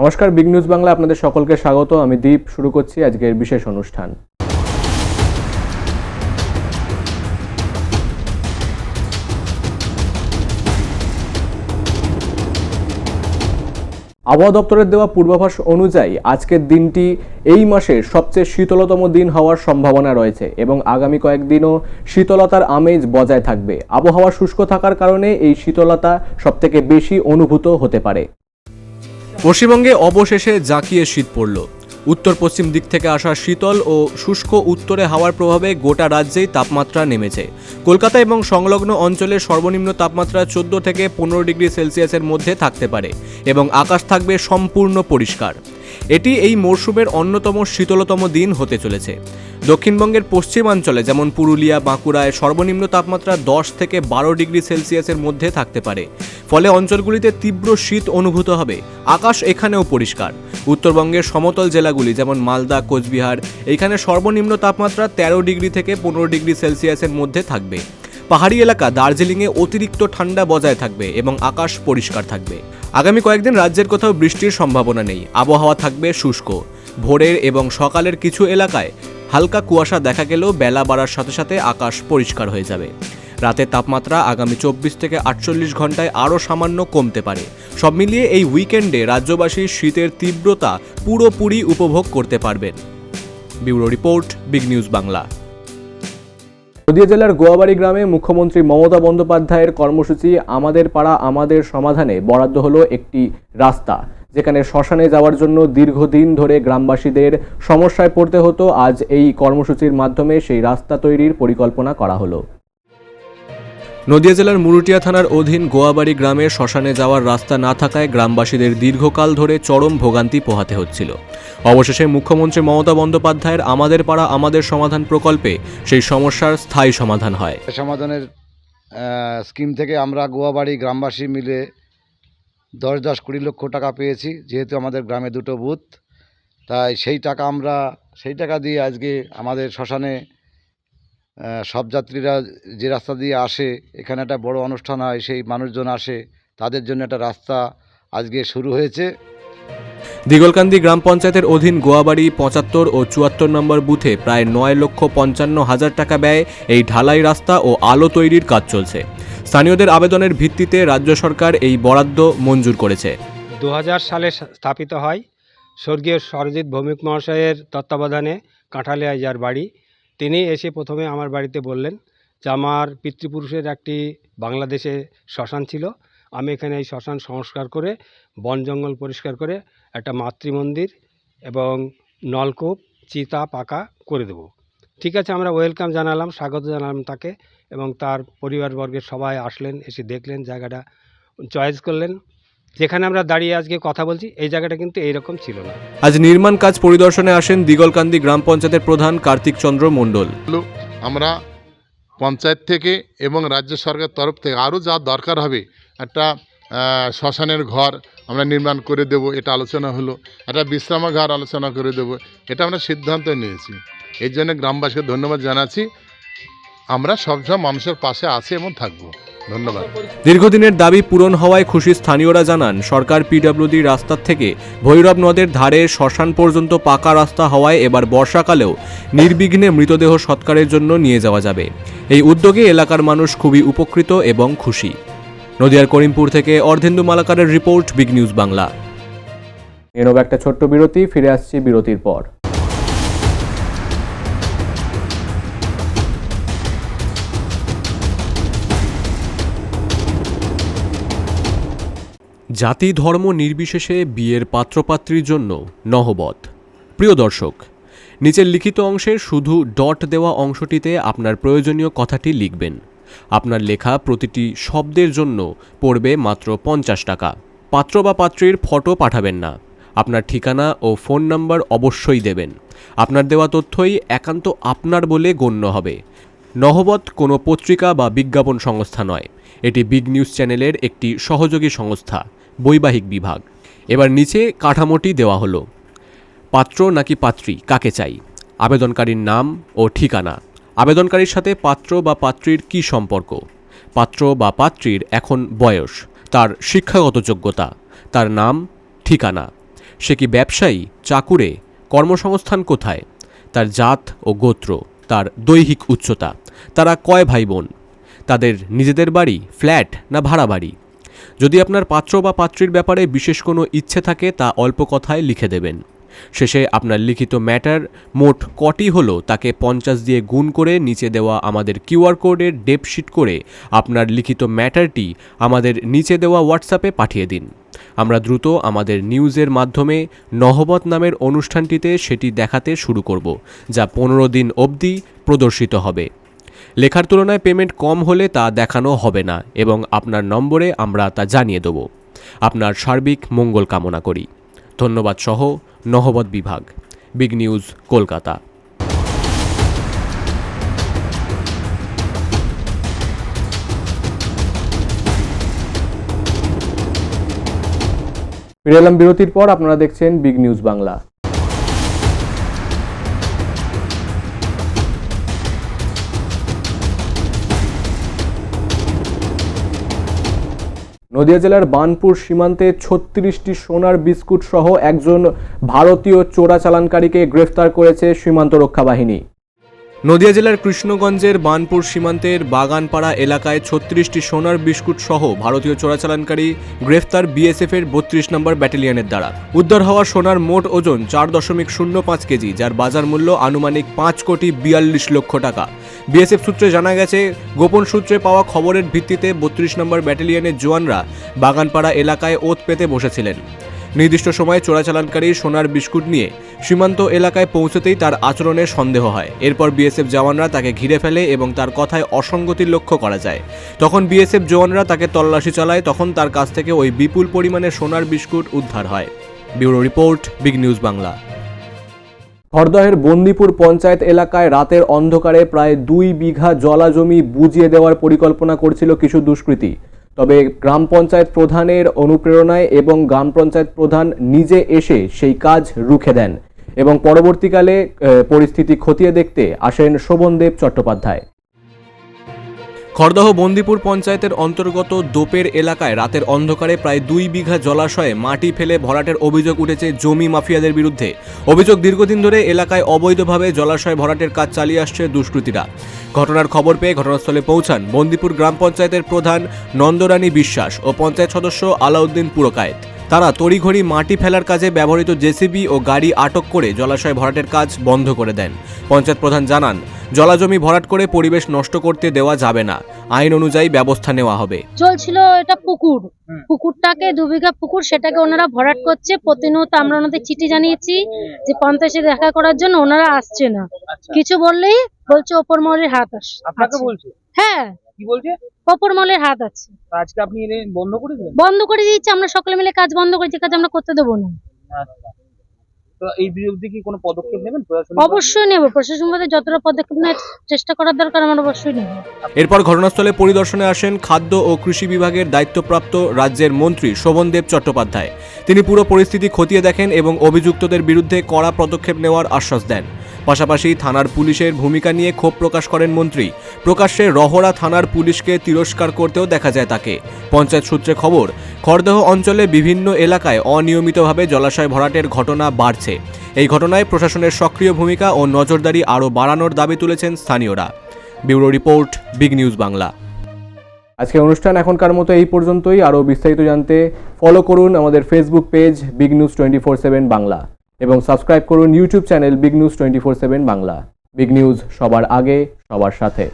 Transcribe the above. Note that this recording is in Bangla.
নমস্কার, বিগ নিউজ বাংলা আপনাদের সকলকে স্বাগত। আমি দীপ। শুরু করছি আজকের বিশেষ অনুষ্ঠান। আবহাওয়া দপ্তরের দেওয়া পূর্বাভাস অনুযায়ী আজকের দিনটি এই মাসের সবচেয়ে শীতলতম দিন হওয়ার সম্ভাবনা রয়েছে এবং আগামী কয়েকদিনও শীতলতার আমেজ বজায় থাকবে। আবহাওয়া শুষ্ক থাকার কারণে এই শীতলতা সবথেকে বেশি অনুভূত হতে পারে। পশ্চিমবঙ্গে অবশেষে জাঁকিয়ে শীত পড়ল। উত্তর পশ্চিম দিক থেকে আসা শীতল ও শুষ্ক উত্তরে হাওয়ার প্রভাবে গোটা রাজ্যেই তাপমাত্রা নেমেছে। কলকাতা এবং সংলগ্ন অঞ্চলে সর্বনিম্ন তাপমাত্রা 14 থেকে 15 ডিগ্রি সেলসিয়াসের মধ্যে থাকতে পারে এবং আকাশ থাকবে সম্পূর্ণ পরিষ্কার। এটি এই মরশুমের অন্যতম শীতলতম দিন হতে চলেছে। দক্ষিণবঙ্গের পশ্চিমাঞ্চলে যেমন পুরুলিয়া, বাঁকুড়ায় সর্বনিম্ন তাপমাত্রা 10 থেকে 12 ডিগ্রি সেলসিয়াসের মধ্যে থাকতে পারে। ফলে অঞ্চলগুলিতে তীব্র শীত অনুভূত হবে। আকাশ এখানেও পরিষ্কার। উত্তরবঙ্গের সমতল জেলাগুলি যেমন মালদা, কোচবিহার, এইখানে সর্বনিম্ন তাপমাত্রা 13 ডিগ্রি থেকে 15 ডিগ্রি সেলসিয়াসের মধ্যে থাকবে। পাহাড়ি এলাকা দার্জিলিংয়ে অতিরিক্ত ঠান্ডা বজায় থাকবে এবং আকাশ পরিষ্কার থাকবে। আগামী কয়েকদিন রাজ্যের কোথাও বৃষ্টির সম্ভাবনা নেই। আবহাওয়া থাকবে শুষ্ক। ভোরের এবং সকালের কিছু এলাকায় হালকা কুয়াশা দেখা গেলেও বেলা বাড়ার সাথে সাথে আকাশ পরিষ্কার হয়ে যাবে। রাতের তাপমাত্রা আগামী 24 থেকে 48 ঘন্টায় আরও সামান্য কমতে পারে। সব মিলিয়ে এই উইকেন্ডে রাজ্যবাসী শীতের তীব্রতা পুরোপুরি উপভোগ করতে পারবেন। Bureau report, big news Bangla. Nadia জেলার গোয়াবাড়ি গ্রামে মুখ্যমন্ত্রী মমতা বন্দ্যোপাধ্যায়ের কর্মসূচি আমাদের পাড়া আমাদের সমাধানে বরাদ্দ হলো একটি রাস্তা, যেখানে শ্মশানে যাওয়ার জন্য দীর্ঘদিন ধরে গ্রামবাসীদের সমস্যায় পড়তে হতো। আজ এই কর্মসূচির মাধ্যমে সেই রাস্তা তৈরির পরিকল্পনা করা হলো। নদিয়া জেলার মুরুটিয়া থানার অধীন গোয়াবাড়ি গ্রামে শ্মশানে যাওয়ার রাস্তা না থাকায় গ্রামবাসীদের দীর্ঘকাল ধরে চরম ভোগান্তি পোহাতে হচ্ছিল। অবশেষে মুখ্যমন্ত্রী মমতা বন্দ্যোপাধ্যায়ের আমাদের পাড়া আমাদের সমাধান প্রকল্পে সেই সমস্যার স্থায়ী সমাধান হয়। সমাধানের স্কিম থেকে আমরা গোয়াবাড়ি গ্রামবাসী মিলে 10-20 লক্ষ টাকা পেয়েছি। যেহেতু আমাদের গ্রামে 2টো বুথ, তাই সেই টাকা দিয়ে আজকে আমাদের শ্মশানে সব যাত্রীরা যে রাস্তা দিয়ে আসে, এখানে একটা বড় অনুষ্ঠান হয়, সেই মানুষজন আসে, তাদের জন্য একটা রাস্তা আজকে শুরু হয়েছে। দিগলকান্দি গ্রাম পঞ্চায়েতের অধীন গোয়াবাড়ি 75 ও 74 নম্বর বুথে প্রায় 9,55,000 টাকা ব্যয়ে এই ঢালাই রাস্তা ও আলো তৈরির কাজ চলছে। স্থানীয়দের আবেদনের ভিত্তিতে রাজ্য সরকার এই বরাদ্দ মঞ্জুর করেছে। 2000 সালে স্থাপিত হয়। স্বর্গীয় সরজিৎ ভৌমিক মহাশয়ের তত্ত্বাবধানে কাঁঠালিয়া যার বাড়ি, তিনি এসে প্রথমে আমার বাড়িতে বললেন যে আমার পিতৃপুরুষের একটি বাংলাদেশে শ্মশান ছিল, আমি এখানে এই শ্মশান সংস্কার করে বন জঙ্গল পরিষ্কার করে একটা মাতৃমন্দির এবং নলকূপ, চিতা পাকা করে দেব। ঠিক আছে, আমরা ওয়েলকাম জানালাম, স্বাগত জানালাম তাকে, এবং তার পরিবারবর্গের সবাই আসলেন, এসে দেখলেন, জায়গাটা চয়েস করলেন। যেখানে আমরা দাঁড়িয়ে আজকে কথা বলছি, এই জায়গাটা কিন্তু এইরকম ছিল না। আজ নির্মাণ কাজ পরিদর্শনে আসেন দিগলকান্দি গ্রাম পঞ্চায়েতের প্রধান কার্তিক চন্দ্র মণ্ডল। আমরা পঞ্চায়েত থেকে এবং রাজ্য সরকারের তরফ থেকে আরও যা দরকার হবে, একটা শ্মশানের ঘর আমরা নির্মাণ করে দেব, এটা আলোচনা হলো। একটা বিশ্রামাগার আলোচনা করে দেব, এটা আমরা সিদ্ধান্ত নিয়েছি। এই জন্য গ্রামবাসীকে ধন্যবাদ জানাচ্ছি। আমরা সবসময় মানুষের পাশে আছি এবং থাকবো। ধন্যবাদ। দীর্ঘদিনের দাবি পূরণ হওয়ায় খুশি স্থানীয়রা জানান, সরকার পিডব্লিউডি রাস্তার থেকে ভৈরব নদের ধারে শ্মশান পর্যন্ত পাকা রাস্তা হওয়ায় এবার বর্ষাকালেও নির্বিঘ্নে মৃতদেহ সৎকারের জন্য নিয়ে যাওয়া যাবে। এই উদ্যোগে এলাকার মানুষ খুবই উপকৃত এবং খুশি। নদিয়ার করিমপুর থেকে অর্ধেন্দু মালাকারের রিপোর্ট, বিগ নিউজ বাংলা। এনব একটা ছোট্ট বিরতি, ফিরে আসছি বিরতির পর। জাতি ধর্ম নির্বিশেষে বিয়ের পাত্রপাত্রীর জন্য নহবত। প্রিয় দর্শক, নিচের লিখিত অংশের শুধু ডট দেওয়া অংশটিতে আপনার প্রয়োজনীয় কথাটি লিখবেন। আপনার লেখা প্রতিটি শব্দের জন্য পড়বে মাত্র 50 টাকা। পাত্র বা পাত্রীর ফটো পাঠাবেন না। আপনার ঠিকানা ও ফোন নাম্বার অবশ্যই দেবেন। আপনার দেওয়া তথ্যই একান্ত আপনার বলে গণ্য হবে। নহবত কোনো পত্রিকা বা বিজ্ঞাপন সংস্থা নয়। এটি বিগ নিউজ চ্যানেলের একটি সহযোগী সংস্থা, বৈবাহিক বিভাগ। এবার নিচে কাঠামোটি দেওয়া হলো। পাত্র নাকি পাত্রী, কাকে চাই? আবেদনকারীর নাম ও ঠিকানা। আবেদনকারীর সাথে পাত্র বা পাত্রীর কী সম্পর্ক? পাত্র বা পাত্রীর এখন বয়স, তার শিক্ষাগত যোগ্যতা, তার নাম, ঠিকানা। সে কি ব্যবসায়ী, চাকুরে, কর্মসংস্থান কোথায়, তার জাত ও গোত্র, তার দৈহিক উচ্চতা, তারা কয় ভাই বোন, তাদের নিজেদের বাড়ি, ফ্ল্যাট না ভাড়া বাড়ি। যদি আপনার পাত্র বা পাত্রীর ব্যাপারে বিশেষ কোনো ইচ্ছে থাকে তা অল্প কথায় লিখে দেবেন। শেষে আপনার লিখিত ম্যাটার মোট কটি হলো তাকে 50 দিয়ে গুণ করে নিচে দেওয়া আমাদের কিউআর কোডের ডেপশিট করে আপনার লিখিত ম্যাটারটি আমাদের নিচে দেওয়া হোয়াটসঅ্যাপে পাঠিয়ে দিন। আমরা দ্রুত আমাদের নিউজের মাধ্যমে নহবত নামের অনুষ্ঠানটিতে সেটি দেখাতে শুরু করব, যা 15 দিন অবধি প্রদর্শিত হবে। লেখার তুলনায় পেমেন্ট কম হলে তা দেখানো হবে না এবং আপনার নম্বরে আমরা তা জানিয়ে দেব। আপনার সার্বিক মঙ্গল কামনা করি। ধন্যবাদ সহ নহবত বিভাগ, বিগ নিউজ, কলকাতা। ফিরে এলাম বিরতির পর। আপনারা দেখছেন বিগ নিউজ বাংলা। নদিয়া জেলার বার্নপুর সীমান্তে 36টি সোনার বিস্কুট সহ একজন ভারতীয় চোরাচালানকারীকে গ্রেফতার করেছে সীমান্ত রক্ষা বাহিনী। নদিয়া জেলার কৃষ্ণগঞ্জের বার্নপুর সীমান্তের বাগানপাড়া এলাকায় 36টি সোনার বিস্কুট সহ ভারতীয় চোরাচালানকারী গ্রেফতার বিএসএফ এর 32 নম্বর ব্যাটালিয়নের দ্বারা। উদ্ধার হওয়া সোনার মোট ওজন 4.05 কেজি, যার বাজার মূল্য আনুমানিক 5,42 লক্ষ টাকা। বিএসএফ সূত্রে জানা গেছে, গোপন সূত্রে পাওয়া খবরের ভিত্তিতে 32 নম্বর ব্যাটালিয়নের জওয়ানরা বাগানপাড়া এলাকায় ওত পেতে বসেছিলেন। নির্দিষ্ট সময়ে চোরাচালানকারী সোনার বিস্কুট নিয়ে সীমান্ত এলাকায় পৌঁছতেই তার আচরণের সন্দেহ হয়। এরপর বিএসএফ জওয়ানরা তাকে ঘিরে ফেলে এবং তার কথায় অসঙ্গতি লক্ষ্য করা যায়। তখন বিএসএফ জওয়ানরা তাকে তল্লাশি চালায়। তখন তার কাছ থেকে ওই বিপুল পরিমাণে সোনার বিস্কুট উদ্ধার হয়। Bureau report, big news Bangla. খড়দহের বন্দিপুর পঞ্চায়েত এলাকায় রাতের অন্ধকারে প্রায় 2 বিঘা জলা জমি বুঝিয়ে দেওয়ার পরিকল্পনা করছিল কিছু দুষ্কৃতী। তবে গ্রাম পঞ্চায়েত প্রধানের অনুপ্রেরণায় এবং গ্রাম পঞ্চায়েত প্রধান নিজে এসে সেই কাজ রুখে দেন এবং পরবর্তীকালে পরিস্থিতি খতিয়ে দেখতে আসেন শোভনদেব চট্টোপাধ্যায়। খড়দহ বন্দিপুর পঞ্চায়েতের অন্তর্গত দোপের এলাকায় রাতের অন্ধকারে প্রায় 2 বিঘা জলাশয়ে মাটি ফেলে ভরাটের অভিযোগ উঠেছে জমি মাফিয়াদের বিরুদ্ধে। অভিযোগ, দীর্ঘদিন ধরে এলাকায় অবৈধভাবে জলাশয় ভরাটের কাজ চালিয়ে আসছে দুষ্কৃতীরা। ঘটনার খবর পেয়ে ঘটনাস্থলে পৌঁছান বন্দিপুর গ্রাম পঞ্চায়েতের প্রধান নন্দরানী বিশ্বাস ও পঞ্চায়েত সদস্য আলাউদ্দিন পুরকায়েত। তারা তড়িঘড়ি মাটি ফেলার কাজে ব্যবহৃত জেসিবি ও গাড়ি আটক করে জলাশয় ভরাটের কাজ বন্ধ করে দেন। পঞ্চায়েত প্রধান জানান, জলাজমি ভরাট করে পরিবেশ নষ্ট করতে দেওয়া যাবে না, আইন অনুযায়ী ব্যবস্থা নেওয়া হবে। চলছিল এটা পুকুরটাকে 2 বিঘা পুকুর, সেটাকে ওনারা ভরাট করছে। প্রতিনিয়ত আমরা ওনাদের চিঠি জানিয়েছি যে পঞ্চায়েতে দেখা করার জন্য, ওনারা আসছে না। কিছু বললেই বলছে ওপর মহলের হাত আসে। আপনাকে বলছে? হ্যাঁ, কি বলছে? ওপর মহলের হাত আছে। আজকে আপনি এনে বন্ধ করে দিলেন? বন্ধ করে দিয়েছি, আমরা সকলে মিলে কাজ বন্ধ করেছি, কাজ আমরা করতে দেবো না। আচ্ছা, তো এই বিরুদ্ধে কি কোনো পদক্ষেপ নেবেন? অবশ্যই নেব, প্রশাসন মধ্যে যতটা পদক্ষেপ নেওয়ার চেষ্টা করার দরকার আমরা অবশ্যই নেব। এরপর ঘটনাস্থলে পরিদর্শনে আসেন খাদ্য ও কৃষি বিভাগের দায়িত্বপ্রাপ্ত রাজ্যের মন্ত্রী শোভনদেব চট্টোপাধ্যায়। তিনি পুরো পরিস্থিতি খতিয়ে দেখেন এবং অভিযুক্তদের বিরুদ্ধে কড়া পদক্ষেপ নেওয়ার আশ্বাস দেন। পাশাপাশি থানার পুলিশের ভূমিকা নিয়ে ক্ষোভ প্রকাশ করেন মন্ত্রী। প্রকাশ্যে রহরা থানার পুলিশকে তিরস্কার করতেও দেখা যায় তাকে। পঞ্চায়েত সূত্রে খবর, খড়দহ অঞ্চলে বিভিন্ন এলাকায় অনিয়মিতভাবে জলাশয় ভরাটের ঘটনা বাড়ছে। এই ঘটনায় প্রশাসনের সক্রিয় ভূমিকা ও নজরদারি আরও বাড়ানোর দাবি তুলেছেন স্থানীয়রা। Bureau report, big news Bangla. আজকের অনুষ্ঠান এখনকার মতো এই পর্যন্তই। আরও বিস্তারিত জানতে ফলো করুন আমাদের Facebook page big news 24/7 Bangla এবং সাবস্ক্রাইব করুন YouTube channel big news 24/7 Bangla. Big news, সবার আগে, সবার সাথে।